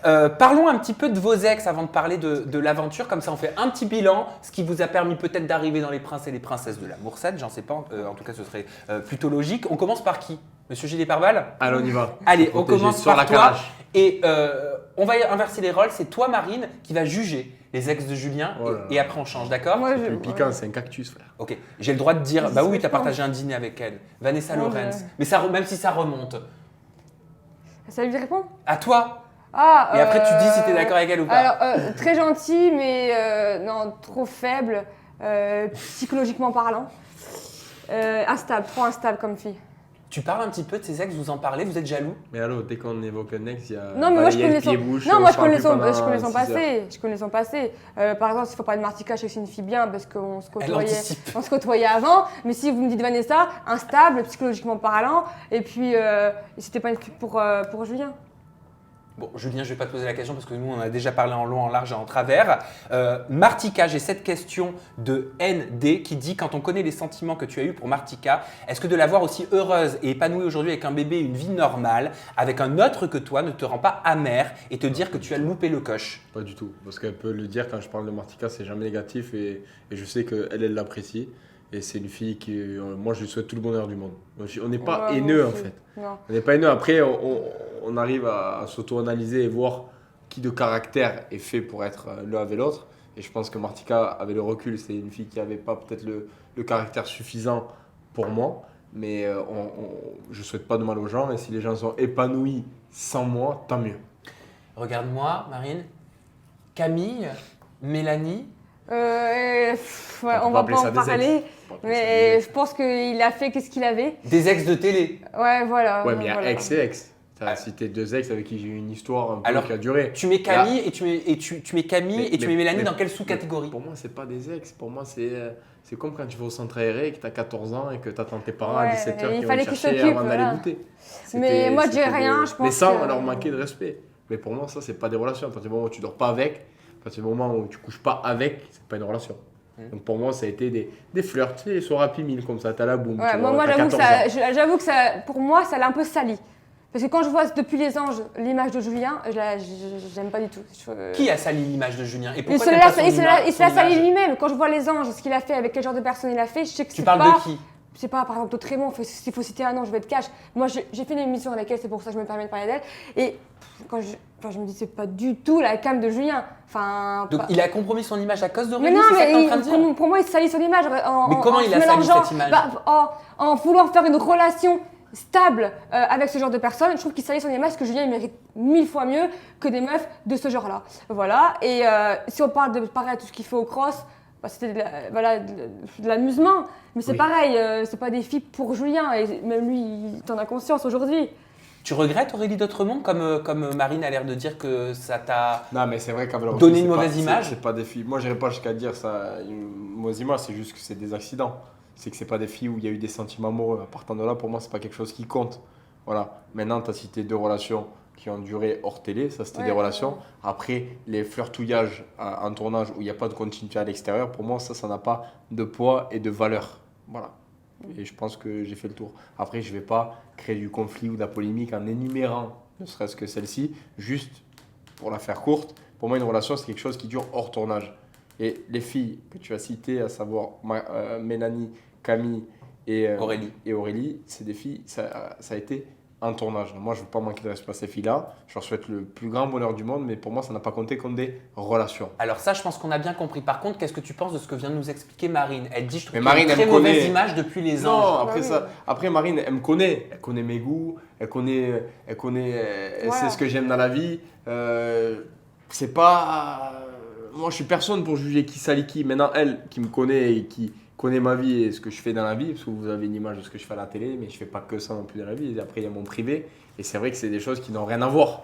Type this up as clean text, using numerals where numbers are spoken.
Parlons un petit peu de vos ex avant de parler de l'aventure, comme ça on fait un petit bilan, ce qui vous a permis peut-être d'arriver dans les princes et les princesses de l'amour 7, j'en sais pas, en tout cas ce serait plutôt logique. On commence par qui? Monsieur Gilles Parval? Allez, on y va. Allez, on commence sur par la toi. calache. Et on va inverser les rôles, c'est toi Marine qui va juger les ex de Julien Oh là et là. après on change, d'accord? Moi, Le piquant, c'est un cactus, frère. Ok, j'ai le droit de dire, C'est bah ce oui, que t'as je pense. partagé un dîner avec elle, Vanessa Non, Lorenz, mais- mais ça, même si ça remonte. Ça lui répond? À toi. Ah, Et après tu dis si t'es d'accord avec elle ou pas. Alors, très gentil, mais non, trop faible, psychologiquement parlant. Instable, trop instable comme fille. Tu parles un petit peu de ces ex, vous en parlez, vous êtes jaloux? Mais allô, dès qu'on évoque un ex, il y a. Non, mais moi je connais balayage, son, pied-bouche, non, on moi, se parle plus pendant je connais son 6 heures. passé. Je connais son passé. Par exemple, s'il faut parler de Martika, je sais que c'est une fille bien parce qu'on se Elle côtoyait, anticipe. on se côtoyait avant. Mais si vous me dites Vanessa, instable, psychologiquement parlant, et puis c'était pas une fille pour Julien. Bon, Julien, je vais pas te poser la question parce que nous, on a déjà parlé en long, en large et en travers. Martika, j'ai cette question de ND qui dit, quand on connaît les sentiments que tu as eus pour Martika, est-ce que de la voir aussi heureuse et épanouie aujourd'hui avec un bébé et une vie normale, avec un autre que toi, ne te rend pas amère et te dire que tu as loupé le coche? Pas du tout. Parce qu'elle peut le dire quand je parle de Martika, c'est jamais négatif et je sais qu'elle, elle l'apprécie. Et c'est une fille qui. Moi, je lui souhaite tout le bonheur du monde. On n'est pas Ouais, haineux moi en aussi. fait. Non. On n'est pas haineux. Après, on arrive à s'auto-analyser et voir qui de caractère est fait pour être l'un avec l'autre. Et je pense que Martika avait le recul. C'est une fille qui n'avait pas peut-être le caractère suffisant pour moi. Mais je ne souhaite pas de mal aux gens. Et si les gens sont épanouis sans moi, tant mieux. Regarde-moi, Marine. Camille, Mélanie. Ouais, On on peut va appeler pas ça en des ex. parler, On peut appeler ça des mais ex. je pense qu'il a fait qu'est-ce qu'il avait. Des ex de télé. Ouais, voilà. Ouais, mais il y a voilà. ex et ex. Tu as cité 2 ex avec qui j'ai eu une histoire un peu Alors, qui a duré. Tu mets Camille et tu mets Camille et tu mets Mélanie dans quelle mais sous-catégorie? Pour moi, c'est pas des ex. Pour moi, c'est comme quand tu vas au centre aéré et que tu as 14 ans et que tu attends tes parents à Ouais, 17h il qui vont fallait te qu'ils chercher s'occupent, avant d'aller voilà. goûter. Mais moi, je dis c'était rien, je pense Mais sans que- leur manquer de respect. Mais pour moi, ça, c'est pas des relations. À partir du moment où tu dors pas avec, à partir du moment où tu couches pas avec, c'est pas une relation. Donc pour moi, ça a été des flirts, tu sais, les soirées Happy Meal comme ça, t'as la boum. Ouais, tu moi, vois, t'as j'avoue que 14 ans. j'avoue que ça, pour moi, ça l'a un peu sali. Parce que quand je vois depuis les anges l'image de Julien, j'aime pas du tout. Qui a sali l'image de Julien? Et Il pourquoi se t'aimes pas l'a son il se l'a- il se l'a son sali image? lui-même. Quand je vois les anges, ce qu'il a fait, avec quel genre de personne il a fait, je sais que Tu c'est parles pas. de qui? Je sais pas, par exemple, d'autres Raymond, s'il faut citer un nom, je vais être cash. Moi, j'ai fait une émission avec elle, c'est pour ça que je me permets de parler d'elle. Et quand je me dis, c'est pas du tout la cam de Julien. Enfin. Donc pas- il a compromis son image à cause Mais d'Aurélie, non, c'est ça que mais t'es en train de dire? pour moi, il salit son image. Mais comment il a se sali mélangeant- cette image? En voulant faire une relation stable avec ce genre de personne, je trouve qu'il salit son image parce que Julien il mérite 1000 fois mieux que des meufs de ce genre-là. Voilà. Et si on parle de pareil, tout ce qu'il fait au cross, bah, c'était de l'amusement. Mais c'est Oui. pareil, c'est pas des filles pour Julien. Et même lui, il t'en a conscience aujourd'hui. Tu regrettes Aurélie D'autremont comme Marine a l'air de dire que ça t'a... Non, mais c'est vrai qu'avec leur Donner recul, une c'est mauvaise pas- image. C'est pas des filles. Moi, j'irais pas jusqu'à dire ça, une mauvaise image, c'est juste que c'est des accidents. C'est que c'est pas des filles où il y a eu des sentiments amoureux. À partir de là, pour moi, c'est pas quelque chose qui compte. Voilà. Maintenant, tu as cité 2 relations qui ont duré hors télé, ça c'était Ouais, des ouais, relations. ouais. Après, les flirtouillages en tournage où il n'y a pas de continuité à l'extérieur, pour moi, ça n'a pas de poids et de valeur. Voilà. Et je pense que j'ai fait le tour. Après, je ne vais pas créer du conflit ou de la polémique en énumérant, ne serait-ce que celle-ci, juste pour la faire courte. Pour moi, une relation, c'est quelque chose qui dure hors tournage. Et les filles que tu as citées, à savoir Mélanie, Camille et Aurélie, c'est des filles, ça a été un tournage. Moi, je ne veux pas manquer de respect à ces filles-là. Je leur souhaite le plus grand bonheur du monde, mais pour moi, ça n'a pas compté comme des relations. Alors ça, je pense qu'on a bien compris. Par contre, qu'est-ce que tu penses de ce que vient de nous expliquer Marine? Elle dit, je trouve Mais qu'il y a une Marine, très elle me mauvaise connaît. image depuis les Non, anges. après, oui. après Marine, elle me connaît. Elle connaît mes goûts, elle Voilà. sait ce que j'aime dans la vie. C'est pas. Moi, je suis personne pour juger qui salit qui. Maintenant, elle, qui me connaît et qui connaît ma vie et ce que je fais dans la vie, parce que vous avez une image de ce que je fais à la télé, mais je fais pas que ça non plus dans la vie. Et après, il y a mon privé. Et c'est vrai que c'est des choses qui n'ont rien à voir.